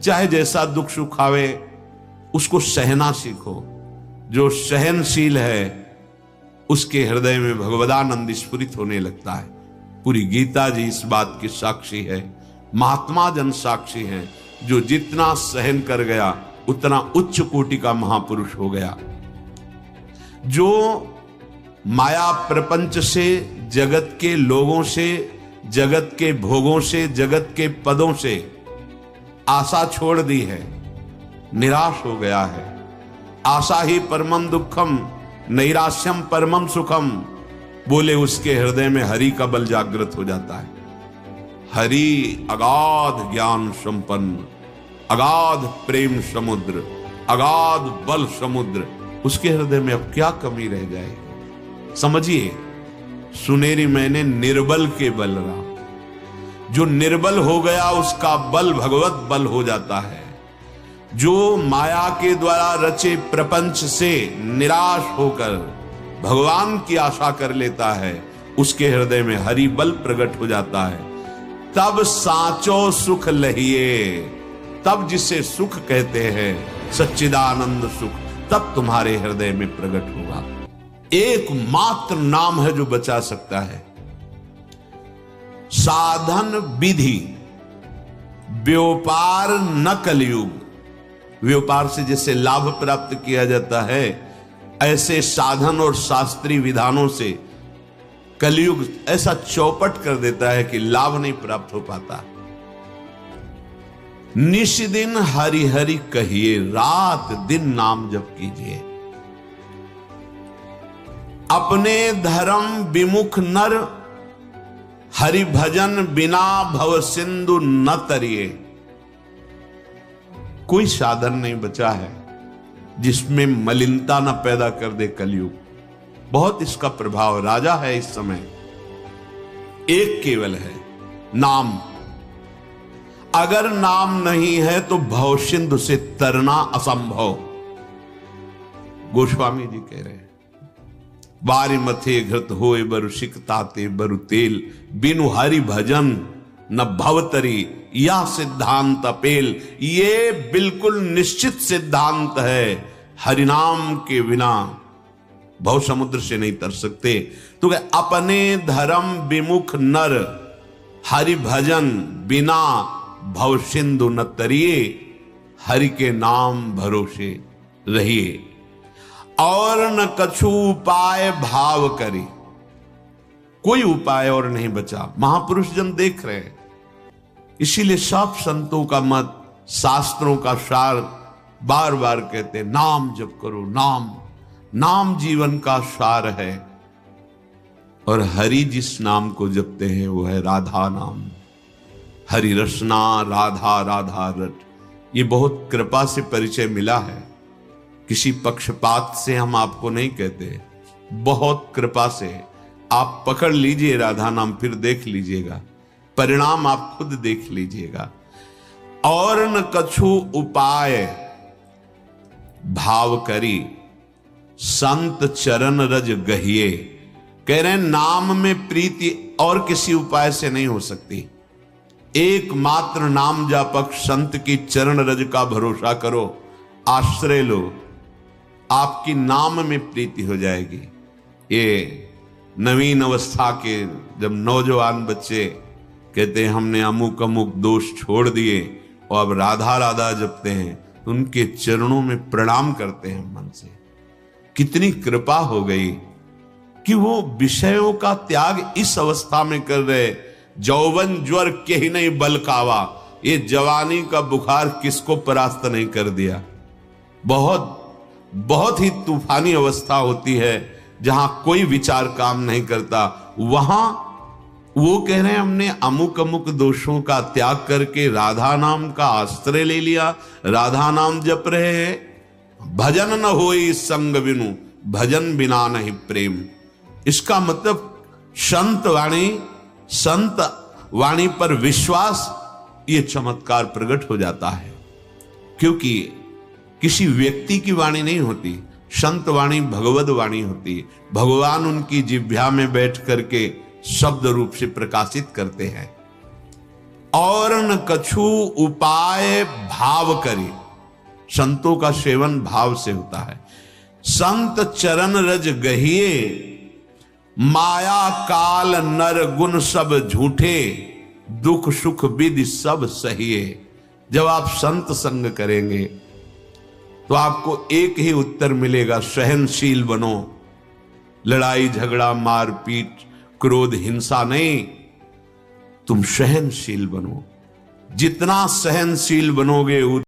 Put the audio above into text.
चाहे जैसा दुख सुख आवे उसको सहना सीखो। जो सहनशील है उसके हृदय में भगवदानंद स्फुरित होने लगता है। पूरी गीता जी इस बात की साक्षी है, महात्मा जन साक्षी हैं। जो जितना सहन कर गया उतना उच्च कोटि का महापुरुष हो गया। जो माया प्रपंच से, जगत के लोगों से, जगत के भोगों से, जगत के पदों से आशा छोड़ दी है, निराश हो गया है। आशा ही परमम दुखम नैराश्यम परमम सुखम बोले, उसके हृदय में हरि का बल जागृत हो जाता है। हरि अगाध ज्ञान संपन्न, अगाध प्रेम समुद्र, अगाध बल समुद्र, उसके हृदय में अब क्या कमी रह जाएगी। समझिए, सुनेरी मैंने निर्बल के बल रहा। जो निर्बल हो गया उसका बल भगवत बल हो जाता है। जो माया के द्वारा रचे प्रपंच से निराश होकर भगवान की आशा कर लेता है, उसके हृदय में हरि बल प्रकट हो जाता है। तब साचो सुख लहिए, तब जिसे सुख कहते हैं सच्चिदानंद सुख, तब तुम्हारे हृदय में प्रकट होगा। एकमात्र नाम है जो बचा सकता है। साधन विधि व्यापार न कलयुग। व्यापार से जैसे लाभ प्राप्त किया जाता है, ऐसे साधन और शास्त्रीय विधानों से कलयुग ऐसा चौपट कर देता है कि लाभ नहीं प्राप्त हो पाता। निश दिन हरि हरि कहिए, रात दिन नाम जप कीजिए। अपने धर्म विमुख नर हरि भजन बिना भव सिंधु न तरिए। कोई साधन नहीं बचा है जिसमें मलिनता न पैदा कर दे कलयुग। बहुत इसका प्रभाव राजा है इस समय। एक केवल है नाम। अगर नाम नहीं है तो भव सिंधु से तरना असंभव। गोस्वामी जी कह रहे हैं, बारी मथे घृत होए बरु सिकताते बरु तेल, बिनु हरि भजन न भवतरी, यह सिद्धांत अपेल। ये बिल्कुल निश्चित सिद्धांत है, हरिनाम के बिना भव समुद्र से नहीं तर सकते। तो अपने धर्म विमुख नर हरि भजन बिना भव सिंधु न तरिए, हरि के नाम भरोसे रहिए। और न कछु उपाय भाव करी। कोई उपाय और नहीं बचा। महापुरुष जन देख रहे हैं, इसीलिए सब संतों का मत, शास्त्रों का सार बार बार कहते हैं, नाम जप करो। नाम नाम जीवन का सार है। और हरि जिस नाम को जपते हैं वो है राधा नाम। हरि रसना राधा राधा रट। ये बहुत कृपा से परिचय मिला है, किसी पक्षपात से हम आपको नहीं कहते, बहुत कृपा से। आप पकड़ लीजिए राधा नाम, फिर देख लीजिएगा परिणाम, आप खुद देख लीजिएगा। और न कछु उपाय भाव करी, संत चरण रज गहिए। कह रहे हैं नाम में प्रीति और किसी उपाय से नहीं हो सकती। एकमात्र नाम जापक संत की चरण रज का भरोसा करो, आश्रय लो, आपकी नाम में प्रीति हो जाएगी। ये नवीन अवस्था के जब नौजवान बच्चे कहते हैं हमने अमुक अमुक दोष छोड़ दिए और अब राधा राधा जपते हैं, तो उनके चरणों में प्रणाम करते हैं मन से। कितनी कृपा हो गई कि वो विषयों का त्याग इस अवस्था में कर रहे। जौवन ज्वर के ही नहीं बल कावा। ये जवानी का बुखार किसको परास्त नहीं कर दिया। बहुत बहुत ही तूफानी अवस्था होती है जहां कोई विचार काम नहीं करता। वहां वो कह रहे हैं हमने अमुक अमुक दोषों का त्याग करके राधा नाम का आश्रय ले लिया, राधा नाम जप रहे हैं। भजन न होई संग बिनु, भजन बिना नहीं प्रेम। इसका मतलब संत वाणी पर विश्वास, ये चमत्कार प्रकट हो जाता है। क्योंकि किसी व्यक्ति की वाणी नहीं होती, संत वाणी भगवद वाणी होती है। भगवान उनकी जिह्वा में बैठ करके शब्द रूप से प्रकाशित करते हैं। और न कछु उपाय भाव करे। संतों का सेवन भाव से होता है। संत चरण रज गहिए, माया काल नर गुण सब झूठे, दुख सुख विधि सब सहिए। जब आप संत संग करेंगे तो आपको एक ही उत्तर मिलेगा, सहनशील बनो। लड़ाई झगड़ा मारपीट क्रोध हिंसा नहीं, तुम सहनशील बनो। जितना सहनशील बनोगे